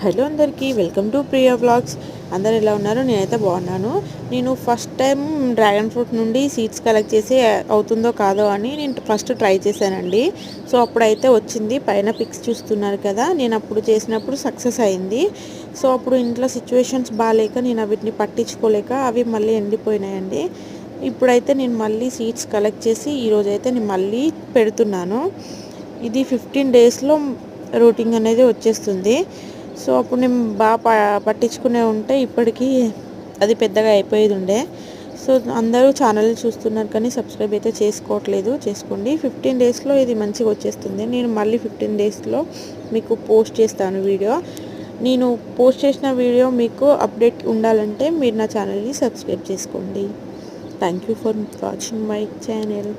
Hello అందరికీ welcome to Priya vlogs. అందరు ఎలా ఉన్నారు? నేనైతే బాగున్నాను. నేను ఫస్ట్ టైం డ్రాగన్ ఫ్రూట్ నుండి సీడ్స్ కలెక్ట్ చేసి అవుతుందో కాదో అని నేను ఫస్ట్ ట్రై చేశానండి. సో అప్పుడైతే వచ్చింది. పైన పిక్స్ చూస్తున్నారు కదా, నేను అప్పుడు చేసినప్పుడు సక్సెస్ అయింది. సో అప్పుడు ఇంట్లో సిచ్యువేషన్స్ బాగాలేక నేను వీటిని పట్టించుకోలేక అవి మళ్ళీ ఎండిపోయినాయండి. ఇప్పుడైతే నేను మళ్ళీ సీడ్స్ కలెక్ట్ చేసి ఈరోజైతే నేను మళ్ళీ పెడుతున్నాను. ఇది 15 డేస్లో రూటింగ్ అనేది వచ్చేస్తుంది. సో అప్పుడు నేను బాగా పట్టించుకునే ఉంటే ఇప్పటికీ అది పెద్దగా అయిపోయేది ఉండే. సో అందరూ ఛానల్ చూస్తున్నారు కానీ సబ్స్క్రైబ్ అయితే చేసుకోవట్లేదు, చేసుకోండి. 15 డేస్లో ఇది మంచిగా వచ్చేస్తుంది. నేను మళ్ళీ 15 డేస్లో మీకు పోస్ట్ చేస్తాను వీడియో. నేను పోస్ట్ చేసిన వీడియో మీకు అప్డేట్ ఉండాలంటే మీరు నా ఛానల్ని సబ్స్క్రైబ్ చేసుకోండి. Thank you for watching my channel.